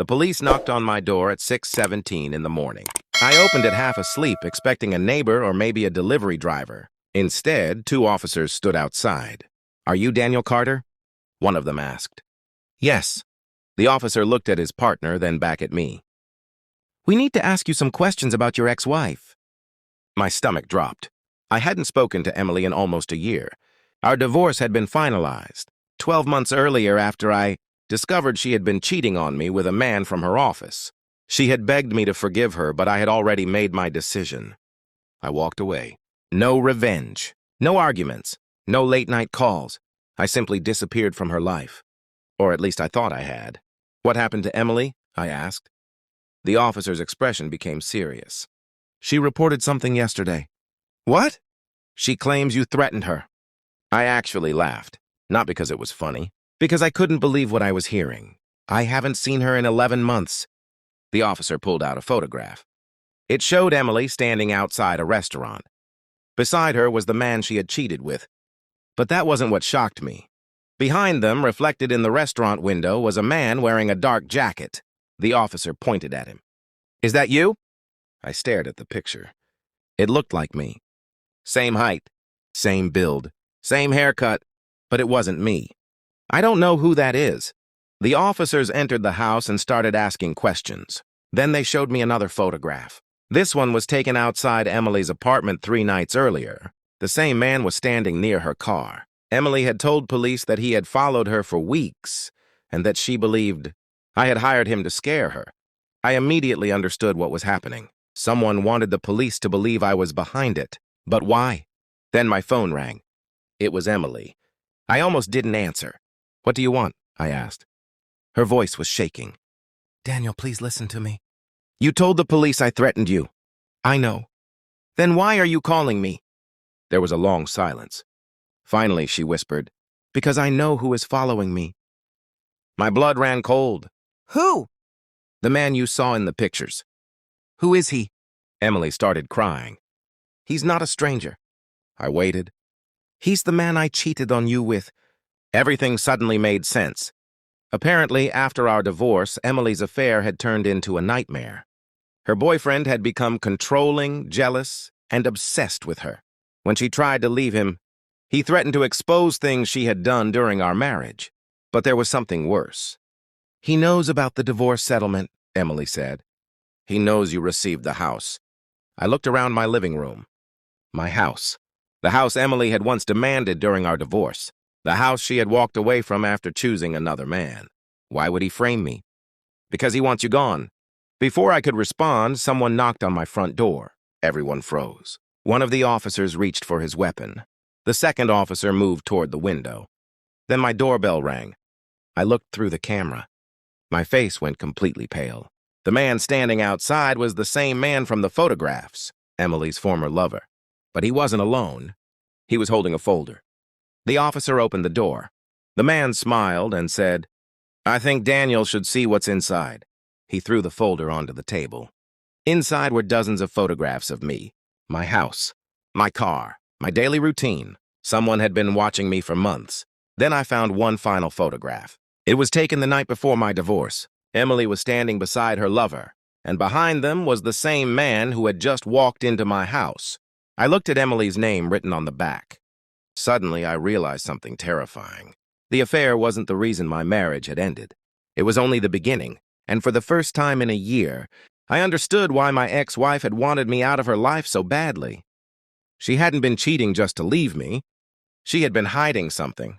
The police knocked on my door at 6:17 in the morning. I opened it half asleep, expecting a neighbor or maybe a delivery driver. Instead, two officers stood outside. "Are you Daniel Carter?" one of them asked. "Yes." The officer looked at his partner, then back at me. "We need to ask you some questions about your ex-wife." My stomach dropped. I hadn't spoken to Emily in almost a year. Our divorce had been finalized 12 months earlier after I discovered she had been cheating on me with a man from her office. She had begged me to forgive her, but I had already made my decision. I walked away. No revenge, no arguments, no late-night calls. I simply disappeared from her life. Or at least I thought I had. "What happened to Emily?" I asked. The officer's expression became serious. "She reported something yesterday." "What?" "She claims you threatened her." I actually laughed, not because it was funny, because I couldn't believe what I was hearing. "I haven't seen her in 11 months. The officer pulled out a photograph. It showed Emily standing outside a restaurant. Beside her was the man she had cheated with. But that wasn't what shocked me. Behind them, reflected in the restaurant window, was a man wearing a dark jacket. The officer pointed at him. "Is that you?" I stared at the picture. It looked like me. Same height, same build, same haircut, but it wasn't me. "I don't know who that is." The officers entered the house and started asking questions. Then they showed me another photograph. This one was taken outside Emily's apartment 3 nights earlier. The same man was standing near her car. Emily had told police that he had followed her for weeks and that she believed I had hired him to scare her. I immediately understood what was happening. Someone wanted the police to believe I was behind it. But why? Then my phone rang. It was Emily. I almost didn't answer. "What do you want?" I asked. Her voice was shaking. "Daniel, please listen to me. You told the police I threatened you." "I know." "Then why are you calling me?" There was a long silence. Finally, she whispered, "Because I know who is following me." My blood ran cold. Who? "The man you saw in the pictures." Who is he? Emily started crying. "He's not a stranger." I waited. "He's the man I cheated on you with." Everything suddenly made sense. Apparently, after our divorce, Emily's affair had turned into a nightmare. Her boyfriend had become controlling, jealous, and obsessed with her. When she tried to leave him, he threatened to expose things she had done during our marriage. But there was something worse. "He knows about the divorce settlement," Emily said. "He knows you received the house." I looked around my living room. My house. The house Emily had once demanded during our divorce. The house she had walked away from after choosing another man. Why would he frame me? "Because he wants you gone." Before I could respond, someone knocked on my front door. Everyone froze. One of the officers reached for his weapon. The second officer moved toward the window. Then my doorbell rang. I looked through the camera. My face went completely pale. The man standing outside was the same man from the photographs, Emily's former lover. But he wasn't alone. He was holding a folder. The officer opened the door. The man smiled and said, "I think Daniel should see what's inside." He threw the folder onto the table. Inside were dozens of photographs of me, my house, my car, my daily routine. Someone had been watching me for months. Then I found one final photograph. It was taken the night before my divorce. Emily was standing beside her lover, and behind them was the same man who had just walked into my house. I looked at Emily's name written on the back. Suddenly, I realized something terrifying. The affair wasn't the reason my marriage had ended. It was only the beginning, and for the first time in a year, I understood why my ex-wife had wanted me out of her life so badly. She hadn't been cheating just to leave me. She had been hiding something,